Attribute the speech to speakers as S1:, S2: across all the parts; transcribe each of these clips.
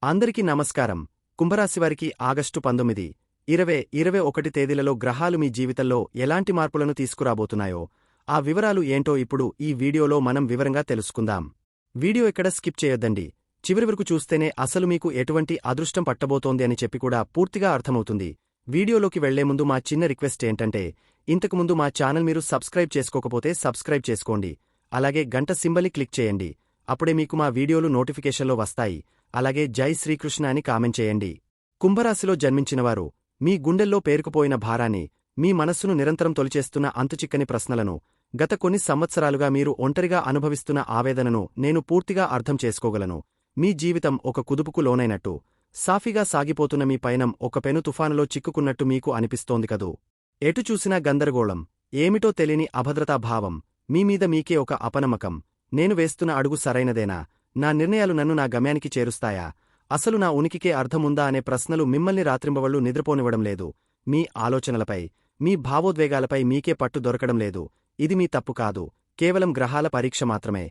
S1: అందరికీ నమస్కారం. కుంభరాశివారికి ఆగస్టు 19, 2021 తేదీలలో గ్రహాలు మీ జీవితంలో ఎలాంటి మార్పులను తీసుకురాబోతున్నాయో ఆ వివరాలు ఏంటో ఇప్పుడు ఈ వీడియోలో మనం వివరంగా తెలుసుకుందాం. వీడియో ఎక్కడ స్కిప్ చేయొద్దండి. చివరి వరకు చూస్తేనే అసలు మీకు ఎటువంటి అదృష్టం పట్టబోతోంది అని చెప్పి కూడా పూర్తిగా అర్థమవుతుంది. వీడియోలోకి వెళ్లే ముందు మా చిన్న రిక్వెస్ట్ ఏంటంటే, ఇంతకుముందు మా ఛానల్ మీరు సబ్స్క్రైబ్ చేసుకోకపోతే సబ్స్క్రైబ్ చేసుకోండి. అలాగే గంట సింబల్ని క్లిక్ చేయండి. అప్పుడే మీకు మా వీడియోలు నోటిఫికేషన్లో వస్తాయి. అలాగే జై శ్రీకృష్ణ అని కామెంట్ చేయండి. కుంభరాశిలో జన్మించినవారు మీ గుండెల్లో పేరుకుపోయిన భారాన్ని, మీ మనస్సును నిరంతరం తొలిచేస్తున్న అంతుచిక్కని ప్రశ్నలను, గత కొన్ని సంవత్సరాలుగా మీరు ఒంటరిగా అనుభవిస్తున్న ఆవేదనను నేను పూర్తిగా అర్థం చేసుకోగలను. మీ జీవితం ఒక కుదుపుకు లోనైనట్టు, సాఫీగా సాగిపోతున్న మీ పయనం ఒక పెను తుఫానులో చిక్కుకున్నట్టు మీకు అనిపిస్తోంది కదూ. ఎటు చూసినా గందరగోళం, ఏమిటో తెలియని అభద్రతాభావం, మీమీద మీకే ఒక అపనమ్మకం. నేను వేస్తున్న అడుగు సరైనదేనా? నా నిర్ణయాలు నన్ను నా గమ్యానికి చేరుస్తాయా? అసలు నా ఉనికికే అర్థముందా అనే ప్రశ్నలు మిమ్మల్ని రాత్రింబవళ్లు నిద్రపోనివ్వడం లేదు. మీ ఆలోచనలపై, మీ భావోద్వేగాలపై మీకే పట్టు దొరకడం లేదు. ఇది మీ తప్పు కాదు, కేవలం గ్రహాల పరీక్ష మాత్రమే.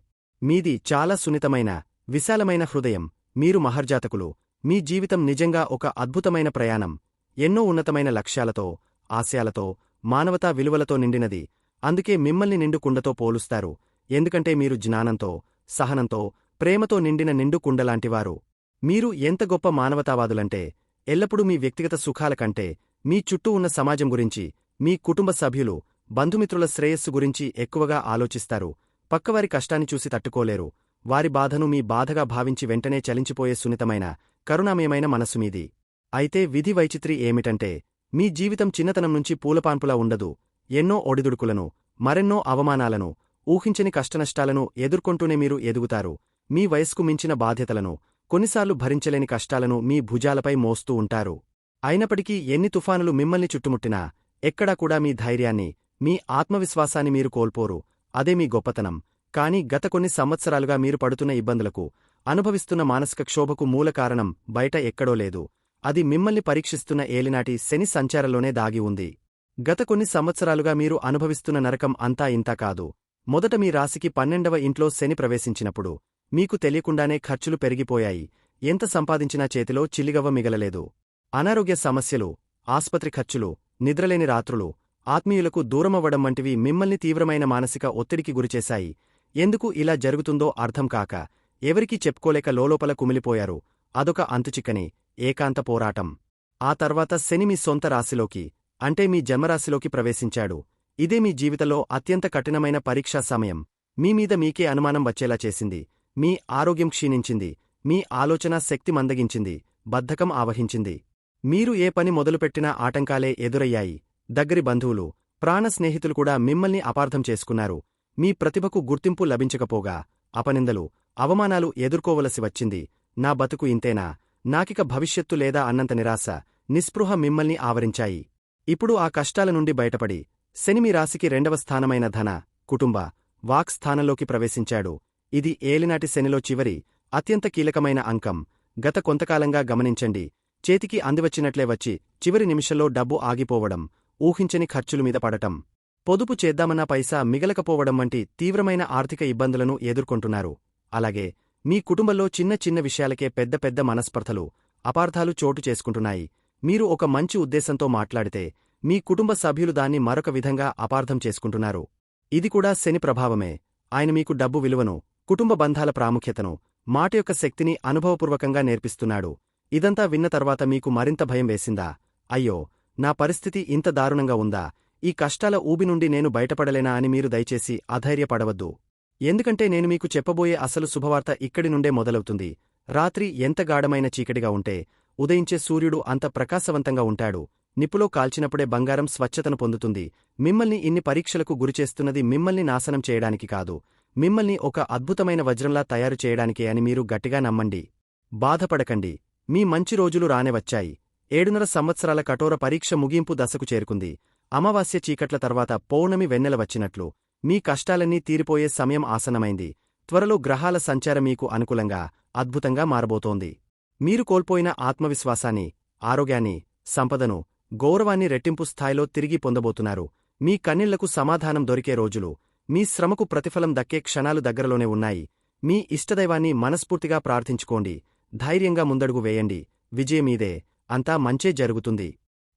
S1: మీది చాలా సున్నితమైన, విశాలమైన హృదయం. మీరు మహర్జాతకులు. మీ జీవితం నిజంగా ఒక అద్భుతమైన ప్రయాణం. ఎన్నో ఉన్నతమైన లక్ష్యాలతో, ఆశయాలతో, మానవతా విలువలతో నిండినది. అందుకే మిమ్మల్ని నిండు కుండతో పోలుస్తారు. ఎందుకంటే మీరు జ్ఞానంతో, సహనంతో, ప్రేమతో నిండిన నిండు కుండలాంటివారు. మీరు ఎంత గొప్ప మానవతావాదులంటే, ఎల్లప్పుడూ మీ వ్యక్తిగత సుఖాల కంటే, మీ చుట్టూ ఉన్న సమాజం గురించి, మీ కుటుంబ సభ్యులు, బంధుమిత్రుల శ్రేయస్సు గురించి ఎక్కువగా ఆలోచిస్తారు. పక్కవారి కష్టాన్ని చూసి తట్టుకోలేరు. వారి బాధను మీ బాధగా భావించి వెంటనే చలించిపోయే సున్నితమైన, కరుణామయమైన మనస్సు మీది. అయితే విధి వైచిత్రి ఏమిటంటే, మీ జీవితం చిన్నతనం నుంచి పూలపాన్పులా ఉండదు. ఎన్నో ఒడిదుడుకులను, మరెన్నో అవమానాలను, ఊహించని కష్టనష్టాలను ఎదుర్కొంటూనే మీరు ఎదుగుతారు. మీ వయస్కు మించిన బాధ్యతలను, కొన్నిసార్లు భరించలేని కష్టాలను మీ భుజాలపై మోస్తూ ఉంటారు. అయినప్పటికీ ఎన్ని తుఫానులు మిమ్మల్ని చుట్టుముట్టినా, ఎక్కడా కూడా మీ ధైర్యాన్ని, మీ ఆత్మవిశ్వాసాన్ని మీరు కోల్పోరు. అదే మీ గొప్పతనం. కానీ గత కొన్ని సంవత్సరాలుగా మీరు పడుతున్న ఇబ్బందులకు, అనుభవిస్తున్న మానసిక క్షోభకు మూల కారణం బయట ఎక్కడో లేదు. అది మిమ్మల్ని పరీక్షిస్తున్న ఏలినాటి శని సంచారంలోనే దాగి ఉంది. గత కొన్ని సంవత్సరాలుగా మీరు అనుభవిస్తున్న నరకం అంతా ఇంతా కాదు. మొదట మీ రాశికి 12వ ఇంట్లో శని ప్రవేశించినప్పుడు మీకు తెలియకుండానే ఖర్చులు పెరిగిపోయాయి. ఎంత సంపాదించినా చేతిలో చిల్లిగవ్వ మిగలలేదు. అనారోగ్య సమస్యలు, ఆస్పత్రి ఖర్చులు, నిద్రలేని రాత్రులు, ఆత్మీయులకు దూరమవ్వడం వంటివి మిమ్మల్ని తీవ్రమైన మానసిక ఒత్తిడికి గురిచేశాయి. ఎందుకు ఇలా జరుగుతుందో అర్థం కాక, ఎవరికీ చెప్పుకోలేక లోలోపల కుమిలిపోయారు. అదొక అంతుచిక్కని, ఏకాంత పోరాటం. ఆ తర్వాత శని మీ సొంత రాశిలోకి, అంటే మీ జన్మరాశిలోకి ప్రవేశించాడు. ఇదే మీ జీవితంలో అత్యంత కఠినమైన పరీక్షా సమయం. మీమీద మీకే అనుమానం వచ్చేలా చేసింది. మీ ఆరోగ్యం క్షీణించింది. మీ ఆలోచనా శక్తి మందగించింది. బద్ధకం ఆవహించింది. మీరు ఏ పని మొదలుపెట్టినా ఆటంకాలే ఎదురయ్యాయి. దగ్గరి బంధువులు, ప్రాణ స్నేహితులు కూడా మిమ్మల్ని అపార్థం చేసుకున్నారు. మీ ప్రతిభకు గుర్తింపు లభించకపోగా, అపనిందలు, అవమానాలు ఎదుర్కోవలసి వచ్చింది. నా బతుకు ఇంతేనా? నాకిక భవిష్యత్తు లేదా అన్నంత నిరాశ, నిస్పృహ మిమ్మల్ని ఆవరించాయి. ఇప్పుడు ఆ కష్టాల నుండి బయటపడి, శని మీ రాశికి 2వ స్థానమైన ధన, కుటుంబ, వాక్ స్థానంలోకి ప్రవేశించాడు. ఇది ఏలినాటి శనిలో చివరి, అత్యంత కీలకమైన అంకం. గత కొంతకాలంగా గమనించండి. చేతికి అందివచ్చినట్లే వచ్చి, చివరి నిమిషంలో డబ్బు ఆగిపోవడం, ఊహించని ఖర్చులు మీద పడటం, పొదుపు చేద్దామన్న పైసా మిగలకపోవడం వంటి తీవ్రమైన ఆర్థిక ఇబ్బందులను ఎదుర్కొంటున్నారు. అలాగే మీ కుటుంబంలో చిన్న చిన్న విషయాలకే పెద్ద పెద్ద మనస్పర్ధలు, అపార్థాలు చోటు చేసుకుంటున్నాయి. మీరు ఒక మంచి ఉద్దేశంతో మాట్లాడితే, మీ కుటుంబ సభ్యులు దాన్ని మరొక విధంగా అపార్థం చేసుకుంటున్నారు. ఇది కూడా శని ప్రభావమే. ఆయన మీకు డబ్బు విలువను, కుటుంబ బంధాల ప్రాముఖ్యతను, మాట యొక్క శక్తిని అనుభవపూర్వకంగా నేర్పిస్తున్నాడు. ఇదంతా విన్న తర్వాత మీకు మరింత భయం వేసిందా? అయ్యో, నా పరిస్థితి ఇంత దారుణంగా ఉందా? ఈ కష్టాల ఊబి నుండి నేను బయటపడలేనా అని మీరు దయచేసి అధైర్యపడవద్దు. ఎందుకంటే నేను మీకు చెప్పబోయే అసలు శుభవార్త ఇక్కడి నుండే మొదలవుతుంది. రాత్రి ఎంత గాఢమైన చీకటిగా ఉంటే, ఉదయించే సూర్యుడు అంత ప్రకాశవంతంగా ఉంటాడు. నిప్పులో కాల్చినప్పుడే బంగారం స్వచ్ఛతను పొందుతుంది. మిమ్మల్ని ఇన్ని పరీక్షలకు గురిచేస్తున్నది మిమ్మల్ని నాశనం చేయడానికి కాదు, మిమ్మల్ని ఒక అద్భుతమైన వజ్రంలా తయారు చేయడానికే అని మీరు గట్టిగా నమ్మండి. బాధపడకండి. మీ మంచి రోజులు రానే వచ్చాయి. 7.5 సంవత్సరాల కఠోర పరీక్ష ముగింపు దశకు చేరుకుంది. అమావాస్య చీకట్ల తర్వాత పౌర్ణమి వెన్నెల వచ్చినట్లు, మీ కష్టాలన్నీ తీరిపోయే సమయం ఆసన్నమైంది. త్వరలో గ్రహాల సంచారం మీకు అనుకూలంగా, అద్భుతంగా మారబోతోంది. మీరు కోల్పోయిన ఆత్మవిశ్వాసాన్ని, ఆరోగ్యాన్ని, సంపదను, గౌరవాన్ని రెట్టింపు స్థాయిలో తిరిగి పొందబోతున్నారు. మీ కన్నీళ్లకు సమాధానం దొరికే రోజులు, మీ శ్రమకు ప్రతిఫలం దక్కే క్షణాలు దగ్గరలోనే ఉన్నాయి. మీ ఇష్టదైవాన్ని మనస్ఫూర్తిగా ప్రార్థించుకోండి. ధైర్యంగా ముందడుగు వేయండి, విజయమీదే, అంతా మంచే జరుగుతుంది.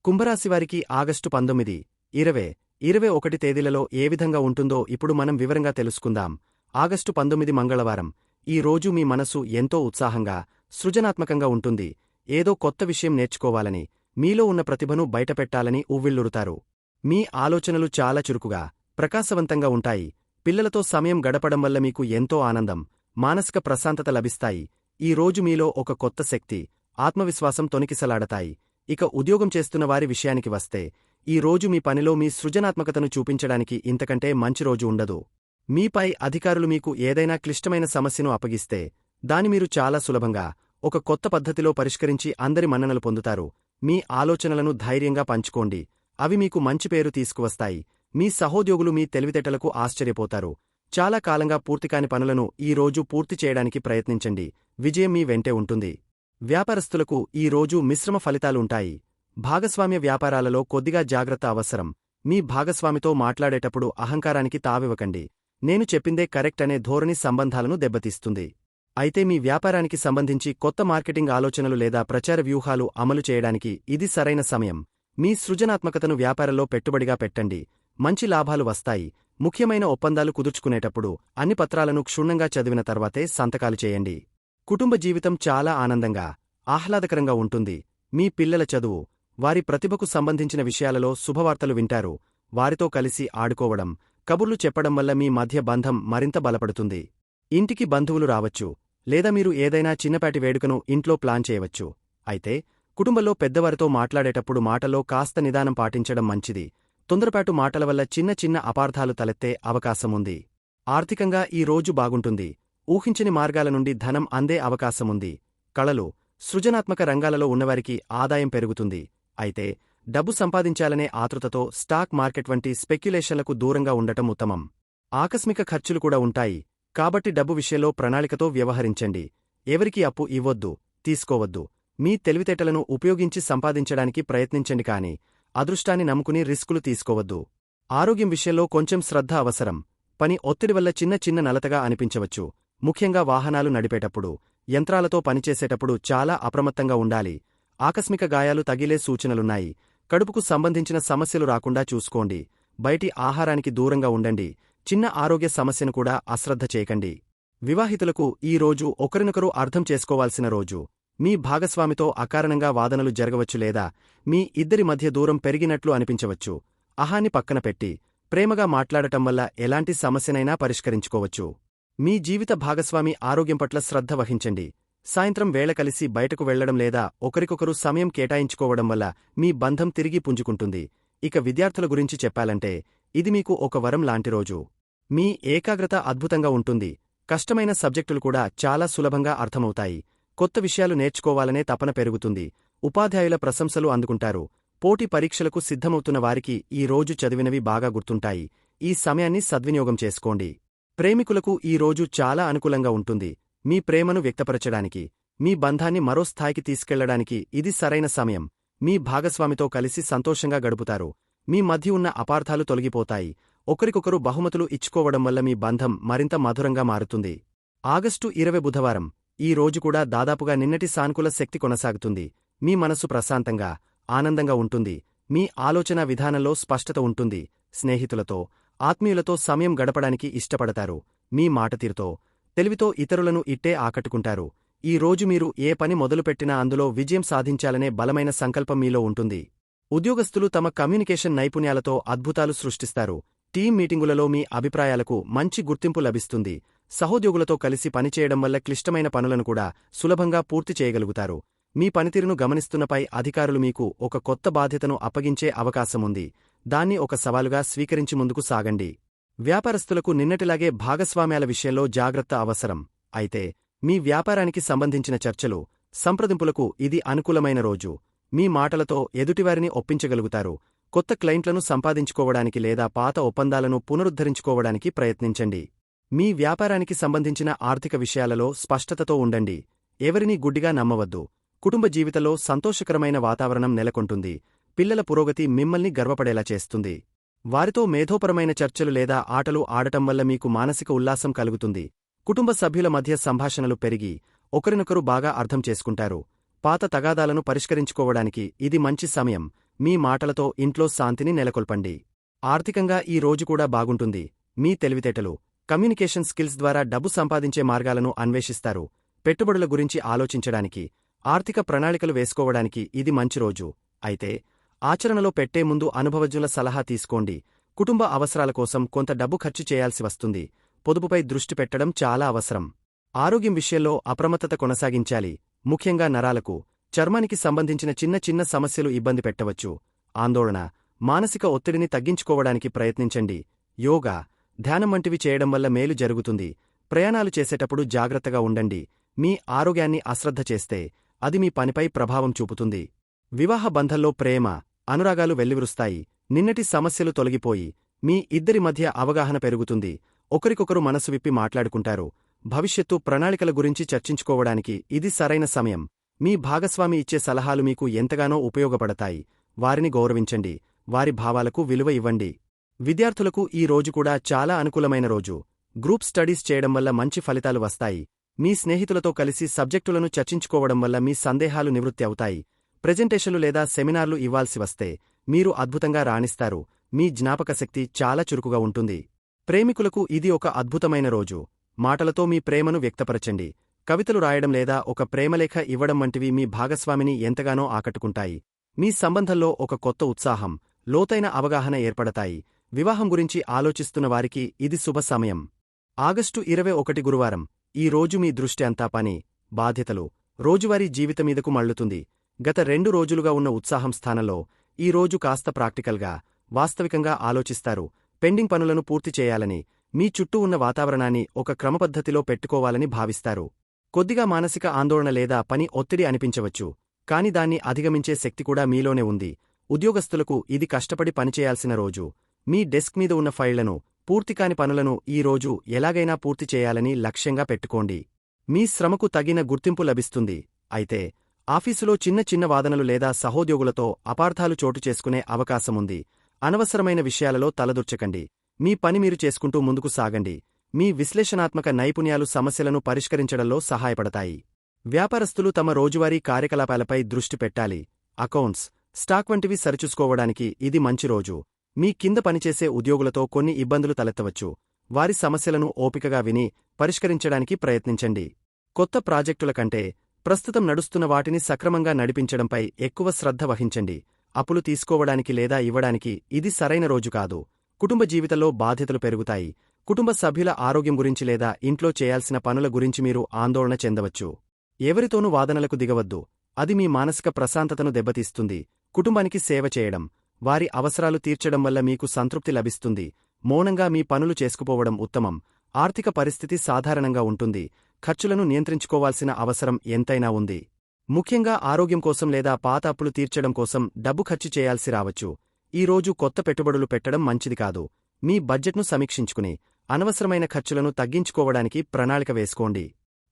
S1: కుంభరాశివారికి ఆగస్టు 19, 20, 21 తేదీలలో ఏ విధంగా ఉంటుందో ఇప్పుడు మనం వివరంగా తెలుసుకుందాం. ఆగస్టు 19 మంగళవారం. ఈ రోజు మీ మనసు ఎంతో ఉత్సాహంగా, సృజనాత్మకంగా ఉంటుంది. ఏదో కొత్త విషయం నేర్చుకోవాలని, మీలో ఉన్న ప్రతిభను బయటపెట్టాలని ఉవ్విళ్లూరుతారు. మీ ఆలోచనలు చాలా చురుకుగా, ప్రకాశవంతంగా ఉంటాయి. పిల్లలతో సమయం గడపడం వల్ల మీకు ఎంతో ఆనందం, మానసిక ప్రశాంతత లభిస్తాయి. ఈ రోజు మీలో ఒక కొత్త శక్తి, ఆత్మవిశ్వాసం తొణికిసలాడతాయి. ఇక ఉద్యోగం చేస్తున్న వారి విషయానికి వస్తే, ఈ రోజు మీ పనిలో మీ సృజనాత్మకతను చూపించడానికి ఇంతకంటే మంచి రోజు ఉండదు. మీపై అధికారులు మీకు ఏదైనా క్లిష్టమైన సమస్యను అప్పగిస్తే, దాని మీరు చాలా సులభంగా, ఒక కొత్త పద్ధతిలో పరిష్కరించి అందరి మన్ననలు పొందుతారు. మీ ఆలోచనలను ధైర్యంగా పంచుకోండి, అవి మీకు మంచి పేరు తీసుకువస్తాయి. మీ సహోద్యోగులు మీ తెలివితేటలకు ఆశ్చర్యపోతారు. చాలా కాలంగా పూర్తికాని పనులను ఈ రోజు పూర్తి చేయడానికి ప్రయత్నించండి, విజయం మీ వెంటే ఉంటుంది. వ్యాపారస్తులకు ఈ రోజు మిశ్రమ ఫలితాలుంటాయి. భాగస్వామ్య వ్యాపారాలలో కొద్దిగా జాగ్రత్త అవసరం. మీ భాగస్వామితో మాట్లాడేటప్పుడు అహంకారానికి తావివ్వకండి. నేను చెప్పిందే కరెక్ట్ అనే ధోరణి సంబంధాలను దెబ్బతీస్తుంది. అయితే మీ వ్యాపారానికి సంబంధించి కొత్త మార్కెటింగ్ ఆలోచనలు లేదా ప్రచార వ్యూహాలు అమలు చేయడానికి ఇది సరైన సమయం. మీ సృజనాత్మకతను వ్యాపారంలో పెట్టుబడిగా పెట్టండి, మంచి లాభాలు వస్తాయి. ముఖ్యమైన ఒప్పందాలు కుదుర్చుకునేటప్పుడు అన్ని పత్రాలను క్షుణ్ణంగా చదివిన తర్వాతే సంతకాలు చేయండి. కుటుంబ జీవితం చాలా ఆనందంగా, ఆహ్లాదకరంగా ఉంటుంది. మీ పిల్లల చదువు, వారి ప్రతిభకు సంబంధించిన విషయాలలో శుభవార్తలు వింటారు. వారితో కలిసి ఆడుకోవడం, కబుర్లు చెప్పడం వల్ల మీ మధ్య బంధం మరింత బలపడుతుంది. ఇంటికి బంధువులు రావచ్చు, లేదా మీరు ఏదైనా చిన్నపాటి వేడుకను ఇంట్లో ప్లాన్ చేయవచ్చు. అయితే కుటుంబంలో పెద్దవారితో మాట్లాడేటప్పుడు మాటల్లో కాస్త నిదానం పాటించడం మంచిది. తొందరపాటు మాటల వల్ల చిన్న చిన్న అపార్థాలు తలెత్తే అవకాశముంది. ఆర్థికంగా ఈ రోజు బాగుంటుంది. ఊహించని మార్గాల నుండి ధనం అందే అవకాశముంది. కళలు, సృజనాత్మక రంగాలలో ఉన్నవారికి ఆదాయం పెరుగుతుంది. అయితే డబ్బు సంపాదించాలనే ఆతృతతో స్టాక్ మార్కెట్ వంటి స్పెక్యులేషన్లకు దూరంగా ఉండటం ఉత్తమం. ఆకస్మిక ఖర్చులు కూడా ఉంటాయి, కాబట్టి డబ్బు విషయంలో ప్రణాళికతో వ్యవహరించండి. ఎవరికీ అప్పు ఇవ్వొద్దు, తీసుకోవద్దు. మీ తెలివితేటలను ఉపయోగించి సంపాదించడానికి ప్రయత్నించండి, కానీ అదృష్టాన్ని నమ్ముకుని రిస్కులు తీసుకోవద్దు. ఆరోగ్యం విషయంలో కొంచెం శ్రద్ధ అవసరం. పని ఒత్తిడి వల్ల చిన్న చిన్న నలతగా అనిపించవచ్చు. ముఖ్యంగా వాహనాలు నడిపేటప్పుడు, యంత్రాలతో పనిచేసేటప్పుడు చాలా అప్రమత్తంగా ఉండాలి. ఆకస్మిక గాయాలు తగిలే సూచనలున్నాయి. కడుపుకు సంబంధించిన సమస్యలు రాకుండా చూసుకోండి. బయటి ఆహారానికి దూరంగా ఉండండి. చిన్న ఆరోగ్య సమస్యను కూడా అశ్రద్ధ చేయకండి. వివాహితులకు ఈ రోజు ఒకరినొకరు అర్థం చేసుకోవాల్సిన రోజు. మీ భాగస్వామితో అకారణంగా వాదనలు జరగవచ్చు, లేదా మీ ఇద్దరి మధ్య దూరం పెరిగినట్లు అనిపించవచ్చు. అహాన్ని పక్కన పెట్టి ప్రేమగా మాట్లాడటం వల్ల ఎలాంటి సమస్యనైనా పరిష్కరించుకోవచ్చు. మీ జీవిత భాగస్వామి ఆరోగ్యం పట్ల శ్రద్ధ వహించండి. సాయంత్రం వేళ కలిసి బయటకు వెళ్లడం లేదా ఒకరికొకరు సమయం కేటాయించుకోవడం వల్ల మీ బంధం తిరిగి పుంజుకుంటుంది. ఇక విద్యార్థుల గురించి చెప్పాలంటే, ఇది మీకు ఒక వరం లాంటి రోజు. మీ ఏకాగ్రత అద్భుతంగా ఉంటుంది. కష్టమైన సబ్జెక్టులు కూడా చాలా సులభంగా అర్థమవుతాయి. కొత్త విషయాలు నేర్చుకోవాలనే తపన పెరుగుతుంది. ఉపాధ్యాయుల ప్రశంసలు అందుకుంటారు. పోటీ పరీక్షలకు సిద్ధమవుతున్న వారికి ఈ రోజు చదివినవి బాగా గుర్తుంటాయి. ఈ సమయాన్ని సద్వినియోగం చేసుకోండి. ప్రేమికులకు ఈ రోజు చాలా అనుకూలంగా ఉంటుంది. మీ ప్రేమను వ్యక్తపరచడానికి, మీ బంధాన్ని మరో స్థాయికి తీసుకెళ్లడానికి ఇది సరైన సమయం. మీ భాగస్వామితో కలిసి సంతోషంగా గడుపుతారు. మీ మధ్య ఉన్న అపార్థాలు తొలగిపోతాయి. ఒకరికొకరు బహుమతులు ఇచ్చుకోవడం వల్ల మీ బంధం మరింత మధురంగా మారుతుంది. ఆగస్టు 20 బుధవారం. ఈ రోజు కూడా దాదాపుగా నిన్నటి సానుకూల శక్తి కొనసాగుతుంది. మీ మనసు ప్రశాంతంగా, ఆనందంగా ఉంటుంది. మీ ఆలోచనా విధానంలో స్పష్టత ఉంటుంది. స్నేహితులతో, ఆత్మీయులతో సమయం గడపడానికి ఇష్టపడతారు. మీ మాటతీరుతో, తెలివితో ఇతరులను ఇట్టే ఆకట్టుకుంటారు. ఈ రోజు మీరు ఏ పని మొదలుపెట్టినా అందులో విజయం సాధించాలనే బలమైన సంకల్పం మీలో ఉంటుంది. ఉద్యోగస్తులు తమ కమ్యూనికేషన్ నైపుణ్యాలతో అద్భుతాలు సృష్టిస్తారు. టీం మీటింగులలో మీ అభిప్రాయాలకు మంచి గుర్తింపు లభిస్తుంది. సహోద్యోగులతో కలిసి పనిచేయడం వల్ల క్లిష్టమైన పనులను కూడా సులభంగా పూర్తి చేయగలుగుతారు. మీ పనితీరును గమనిస్తున్న పై అధికారులు మీకు ఒక కొత్త బాధ్యతను అప్పగించే అవకాశముంది. దాన్ని ఒక సవాలుగా స్వీకరించి ముందుకు సాగండి. వ్యాపారస్తులకు నిన్నటిలాగే భాగస్వామ్యాల విషయంలో జాగ్రత్త అవసరం. అయితే మీ వ్యాపారానికి సంబంధించిన చర్చలు, సంప్రదింపులకు ఇది అనుకూలమైన రోజు. మీ మాటలతో ఎదుటివారిని ఒప్పించగలుగుతారు. కొత్త క్లయింట్లను సంపాదించుకోవడానికి లేదా పాత ఒప్పందాలను పునరుద్ధరించుకోవడానికి ప్రయత్నించండి. మీ వ్యాపారానికి సంబంధించిన ఆర్థిక విషయాలలో స్పష్టతతో ఉండండి. ఎవరినీ గుడ్డిగా నమ్మవద్దు. కుటుంబ జీవితంలో సంతోషకరమైన వాతావరణం నెలకొంటుంది. పిల్లల పురోగతి మిమ్మల్ని గర్వపడేలా చేస్తుంది. వారితో మేధోపరమైన చర్చలు లేదా ఆటలు ఆడటం వల్ల మీకు మానసిక ఉల్లాసం కలుగుతుంది. కుటుంబ సభ్యుల మధ్య సంభాషణలు పెరిగి ఒకరినొకరు బాగా అర్థం చేసుకుంటారు. పాత తగాదాలను పరిష్కరించుకోవడానికి ఇది మంచి సమయం. మీ మాటలతో ఇంట్లో శాంతిని నెలకొల్పండి. ఆర్థికంగా ఈ రోజు కూడా బాగుంటుంది. మీ తెలివితేటలు, కమ్యూనికేషన్ స్కిల్స్ ద్వారా డబ్బు సంపాదించే మార్గాలను అన్వేషిస్తారు. పెట్టుబడుల గురించి ఆలోచించడానికి, ఆర్థిక ప్రణాళికలు వేసుకోవడానికి ఇది మంచి రోజు. అయితే ఆచరణలో పెట్టే ముందు అనుభవజ్ఞుల సలహా తీసుకోండి. కుటుంబ అవసరాల కోసం కొంత డబ్బు ఖర్చు చేయాల్సి వస్తుంది. పొదుపుపై దృష్టి పెట్టడం చాలా అవసరం. ఆరోగ్యం విషయంలో అప్రమత్తత కొనసాగించాలి. ముఖ్యంగా నరాలకు, చర్మానికి సంబంధించిన చిన్న చిన్న సమస్యలు ఇబ్బంది పెట్టవచ్చు. ఆందోళన, మానసిక ఒత్తిడిని తగ్గించుకోవడానికి ప్రయత్నించండి. యోగా, ధ్యానం వంటివి చేయడం వల్ల మేలు జరుగుతుంది. ప్రయాణాలు చేసేటప్పుడు జాగ్రత్తగా ఉండండి. మీ ఆరోగ్యాన్ని అశ్రద్ధ చేస్తే అది మీ పనిపై ప్రభావం చూపుతుంది. వివాహ బంధంలో ప్రేమ, అనురాగాలు వెల్లివిరుస్తాయి. నిన్నటి సమస్యలు తొలగిపోయి మీ ఇద్దరి మధ్య అవగాహన పెరుగుతుంది. ఒకరికొకరు మనసు విప్పి మాట్లాడుకుంటారు. భవిష్యత్తు ప్రణాళికల గురించి చర్చించుకోవడానికి ఇది సరైన సమయం. మీ భాగస్వామి ఇచ్చే సలహాలు మీకు ఎంతగానో ఉపయోగపడతాయి. వారిని గౌరవించండి. వారి భావాలకు విలువ ఇవ్వండి. విద్యార్థులకు ఈ రోజు కూడా చాలా అనుకూలమైన రోజు. గ్రూప్ స్టడీస్ చేయడం వల్ల మంచి ఫలితాలు వస్తాయి. మీ స్నేహితులతో కలిసి సబ్జెక్టులను చర్చించుకోవడం వల్ల మీ సందేహాలు నివృత్తి అవుతాయి. ప్రెజెంటేషన్లు లేదా సెమినార్లు ఇవ్వాల్సి వస్తే మీరు అద్భుతంగా రాణిస్తారు. మీ జ్ఞాపకశక్తి చాలా చురుకుగా ఉంటుంది. ప్రేమికులకు ఇది ఒక అద్భుతమైన రోజు. మాటలతో మీ ప్రేమను వ్యక్తపరచండి. కవితలు రాయడం లేదా ఒక ప్రేమలేఖ ఇవ్వడం వంటివి మీ భాగస్వామిని ఎంతగానో ఆకట్టుకుంటాయి. మీ సంబంధంలో ఒక కొత్త ఉత్సాహం, లోతైన అవగాహన ఏర్పడతాయి. వివాహం గురించి ఆలోచిస్తున్న వారికి ఇది శుభ సమయం. ఆగస్టు 21 గురువారం. ఈ రోజు మీ దృష్టి అంతా పని, బాధ్యతలు, రోజువారీ జీవితమీదకు మళ్లుతుంది. గత 2 రోజులుగా ఉన్న ఉత్సాహం స్థానంలో ఈ రోజు కాస్త ప్రాక్టికల్గా, వాస్తవికంగా ఆలోచిస్తారు. పెండింగ్ పనులను పూర్తి చేయాలని, మీ చుట్టూ ఉన్న వాతావరణాన్ని ఒక క్రమపద్ధతిలో పెట్టుకోవాలని భావిస్తారు. కొద్దిగా మానసిక ఆందోళన లేదా పని ఒత్తిడి అనిపించవచ్చు. కాని దాన్ని అధిగమించే శక్తి కూడా మీలోనే ఉంది. ఉద్యోగస్తులకు ఇది కష్టపడి పనిచేయాల్సిన రోజు. మీ డెస్క్ మీద ఉన్న ఫైళ్లను, పూర్తికాని పనులను ఈ రోజు ఎలాగైనా పూర్తి చేయాలని లక్ష్యంగా పెట్టుకోండి. మీ శ్రమకు తగిన గుర్తింపు లభిస్తుంది. అయితే ఆఫీసులో చిన్న చిన్న వాదనలు లేదా సహోద్యోగులతో అపార్థాలు చోటు చేసుకునే అవకాశముంది. అనవసరమైన విషయాలలో తలదూర్చకండి. మీ పని మీరు చేసుకుంటూ ముందుకు సాగండి. మీ విశ్లేషణాత్మక నైపుణ్యాలు సమస్యలను పరిష్కరించడంలో సహాయపడతాయి. వ్యాపారస్తులు తమ రోజువారీ కార్యకలాపాలపై దృష్టి పెట్టాలి. అకౌంట్స్, స్టాక్ వంటివి సరిచూసుకోవడానికి ఇది మంచి రోజు. మీ కింద పనిచేసే ఉద్యోగులతో కొన్ని ఇబ్బందులు తలెత్తవచ్చు. వారి సమస్యలను ఓపికగా విని పరిష్కరించడానికి ప్రయత్నించండి. కొత్త ప్రాజెక్టుల కంటే ప్రస్తుతం నడుస్తున్న వాటిని సక్రమంగా నడిపించడంపై ఎక్కువ శ్రద్ధ వహించండి. అప్పులు తీసుకోవడానికి లేదా ఇవ్వడానికి ఇది సరైన రోజు కాదు. కుటుంబ జీవితంలో బాధ్యతలు పెరుగుతాయి. కుటుంబ సభ్యుల ఆరోగ్యం గురించి లేదా ఇంట్లో చేయాల్సిన పనుల గురించి మీరు ఆందోళన చెందవచ్చు. ఎవరితోనూ వాదనలకు దిగవద్దు. అది మీ మానసిక ప్రశాంతతను దెబ్బతీస్తుంది. కుటుంబానికి సేవ చేయడం, వారి అవసరాలు తీర్చడం వల్ల మీకు సంతృప్తి లభిస్తుంది. మౌనంగా మీ పనులు చేసుకుపోవడం ఉత్తమం. ఆర్థిక పరిస్థితి సాధారణంగా ఉంటుంది. ఖర్చులను నియంత్రించుకోవాల్సిన అవసరం ఎంతైనా ఉంది. ముఖ్యంగా ఆరోగ్యం కోసం లేదా పాత అప్పులు తీర్చడం కోసం డబ్బు ఖర్చు చేయాల్సి రావచ్చు. ఈ రోజు కొత్త పెట్టుబడులు పెట్టడం మంచిది కాదు. మీ బడ్జెట్ను సమీక్షించుకుని అనవసరమైన ఖర్చులను తగ్గించుకోవడానికి ప్రణాళిక వేసుకోండి.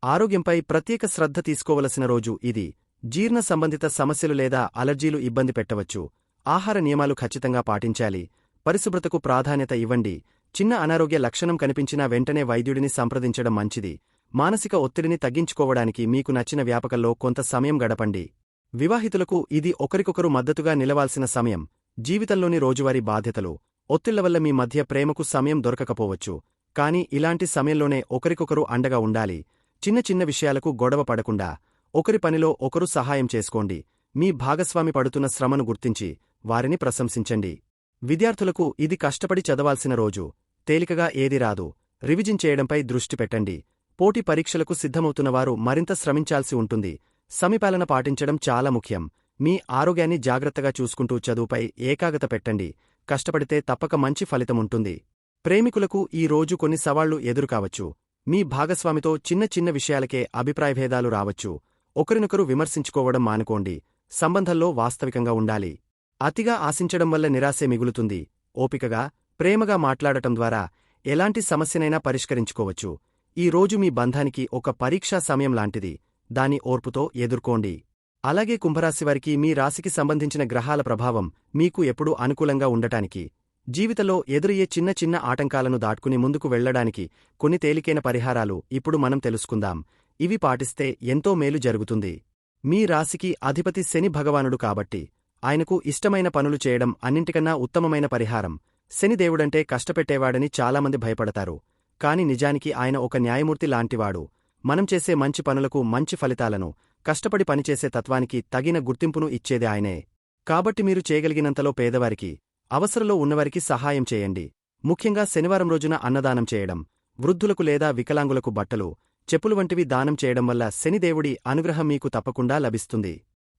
S1: ఆరోగ్యంపై ప్రత్యేక శ్రద్ధ తీసుకోవలసిన రోజు ఇది. జీర్ణ సంబంధిత సమస్యలు లేదా అలర్జీలు ఇబ్బంది పెట్టవచ్చు. ఆహార నియమాలు ఖచ్చితంగా పాటించాలి. పరిశుభ్రతకు ప్రాధాన్యత ఇవ్వండి. చిన్న అనారోగ్య లక్షణం కనిపించినా వెంటనే వైద్యుడిని సంప్రదించడం మంచిది. మానసిక ఒత్తిడిని తగ్గించుకోవడానికి మీకు నచ్చిన వ్యాపకంలో కొంత సమయం గడపండి. వివాహితులకు ఇది ఒకరికొకరు మద్దతుగా నిలవాల్సిన సమయం. జీవితంలోని రోజువారీ బాధ్యతలు, ఒత్తిళ్ల వల్ల మీ మధ్య ప్రేమకు సమయం దొరకకపోవచ్చు. కాని ఇలాంటి సమయంలోనే ఒకరికొకరు అండగా ఉండాలి. చిన్న చిన్న విషయాలకు గొడవ పడకుండా ఒకరి పనిలో ఒకరు సహాయం చేసుకోండి. మీ భాగస్వామి పడుతున్న శ్రమను గుర్తించి వారిని ప్రశంసించండి. విద్యార్థులకు ఇది కష్టపడి చదవాల్సిన రోజు. తేలికగా ఏది రాదు. రివిజన్ చేయడంపై దృష్టి పెట్టండి. పోటీ పరీక్షలకు సిద్ధమవుతున్నవారు మరింత శ్రమించాల్సి ఉంటుంది. సమయపాలన పాటించడం చాలా ముఖ్యం. మీ ఆరోగ్యాన్ని జాగ్రత్తగా చూసుకుంటూ చదువుపై ఏకాగ్రత పెట్టండి. కష్టపడితే తప్పక మంచి ఫలితముంటుంది. ప్రేమికులకు ఈ రోజు కొన్ని సవాళ్లు ఎదురుకావచ్చు. మీ భాగస్వామితో చిన్న చిన్న విషయాలకే అభిప్రాయభేదాలు రావచ్చు. ఒకరినొకరు విమర్శించుకోవడం మానుకోండి. సంబంధంలో వాస్తవికంగా ఉండాలి. అతిగా ఆశించడం వల్ల నిరాశే మిగులుతుంది. ఓపికగా, ప్రేమగా మాట్లాడటం ద్వారా ఎలాంటి సమస్యనైనా పరిష్కరించుకోవచ్చు. ఈ రోజు మీ బంధానికి ఒక పరీక్షా సమయం లాంటిది. దాని ఓర్పుతో ఎదుర్కోండి. అలాగే కుంభరాశివారికి మీ రాశికి సంబంధించిన గ్రహాల ప్రభావం మీకు ఎప్పుడూ అనుకూలంగా ఉండటానికి, జీవితంలో ఎదురయ్యే చిన్న చిన్న ఆటంకాలను దాటుకుని ముందుకు వెళ్లడానికి కొన్ని తేలికైన పరిహారాలు ఇప్పుడు మనం తెలుసుకుందాం. ఇవి పాటిస్తే ఎంతో మేలు జరుగుతుంది. మీ రాశికి అధిపతి శని భగవానుడు కాబట్టి ఆయనకు ఇష్టమైన పనులు చేయడం అన్నింటికన్నా ఉత్తమమైన పరిహారం. శనిదేవుడంటే కష్టపెట్టేవాడని చాలామంది భయపడతారు. కాని నిజానికి ఆయన ఒక న్యాయమూర్తి లాంటివాడు. మనం చేసే మంచి పనులకు మంచి ఫలితాలను, కష్టపడి పనిచేసే తత్వానికి తగిన గుర్తింపును ఇచ్చేది ఆయనే. కాబట్టి మీరు చేయగలిగినంతలో పేదవారికి, అవసరంలో ఉన్నవారికి సహాయం చేయండి. ముఖ్యంగా శనివారం రోజున అన్నదానం చేయడం, వృద్ధులకు లేదా వికలాంగులకు బట్టలు, చెప్పులు వంటివి దానం చేయడం వల్ల శనిదేవుడి అనుగ్రహం మీకు తప్పకుండా లభిస్తుంది.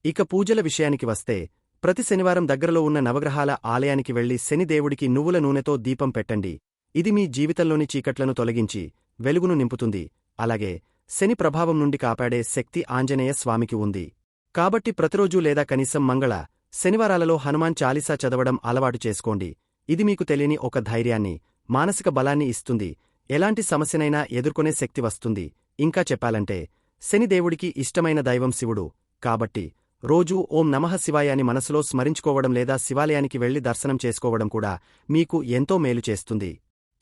S1: ఇక పూజల విషయానికి వస్తే, ప్రతి శనివారం దగ్గరలో ఉన్న నవగ్రహాల ఆలయానికి వెళ్లి శనిదేవుడికి నువ్వుల నూనెతో దీపం పెట్టండి. ఇది మీ జీవితంలోని చీకట్లను తొలగించి వెలుగును నింపుతుంది. అలాగే శని ప్రభావం నుండి కాపాడే శక్తి ఆంజనేయ స్వామికి ఉంది. కాబట్టి ప్రతిరోజూ లేదా కనీసం మంగళ, శనివారాలలో హనుమాన్ చాలీసా చదవడం అలవాటు చేసుకోండి. ఇది మీకు తెలియని ఒక ధైర్యాన్ని, మానసిక బలాన్ని ఇస్తుంది. ఎలాంటి సమస్యనైనా ఎదుర్కొనే శక్తి వస్తుంది. ఇంకా చెప్పాలంటే శనిదేవుడికి ఇష్టమైన దైవం శివుడు. కాబట్టి రోజూ ఓం నమః శివాయ అని మనసులో స్మరించుకోవడం లేదా శివాలయానికి వెళ్లి దర్శనం చేసుకోవడం కూడా మీకు ఎంతో మేలు చేస్తుంది.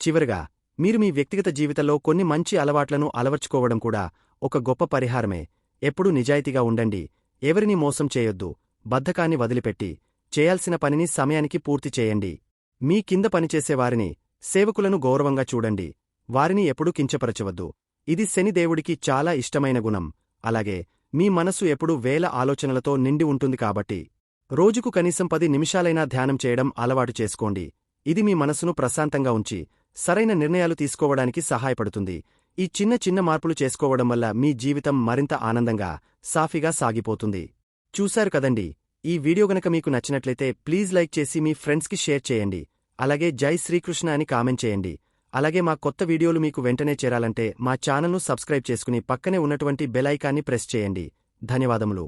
S1: చివరగా మీరు మీ వ్యక్తిగత జీవితంలో కొన్ని మంచి అలవాట్లను అలవర్చుకోవడం కూడా ఒక గొప్ప పరిహారమే. ఎప్పుడూ నిజాయితీగా ఉండండి. ఎవరినీ మోసం చేయొద్దు. బద్ధకాన్ని వదిలిపెట్టి చేయాల్సిన పనిని సమయానికి పూర్తి చేయండి. మీ కింద పనిచేసేవారిని, సేవకులను గౌరవంగా చూడండి. వారిని ఎప్పుడూ కించపరచవద్దు. ఇది శనిదేవుడికి చాలా ఇష్టమైన గుణం. అలాగే మీ మనసు ఎప్పుడూ వేల ఆలోచనలతో నిండి ఉంటుంది కాబట్టి రోజుకు కనీసం 10 నిమిషాలైనా ధ్యానం చేయడం అలవాటు చేసుకోండి. ఇది మీ మనసును ప్రశాంతంగా ఉంచి సరైన నిర్ణయాలు తీసుకోవడానికి సహాయపడుతుంది. ఈ చిన్న చిన్న మార్పులు చేసుకోవడం వల్ల మీ జీవితం మరింత ఆనందంగా, సాఫీగా సాగిపోతుంది. చూశారు కదండి. ఈ వీడియో గనక మీకు నచ్చినట్లయితే ప్లీజ్ లైక్ చేసి మీ ఫ్రెండ్స్కి షేర్ చేయండి. అలాగే జై శ్రీకృష్ణ అని కామెంట్ చేయండి. అలాగే మా కొత్త వీడియోలు మీకు వెంటనే చేరాలంటే మా ఛానల్ను సబ్స్క్రైబ్ చేసుకుని పక్కనే ఉన్నటువంటి బెల్ ఐకాన్ని ప్రెస్ చేయండి. ధన్యవాదములు.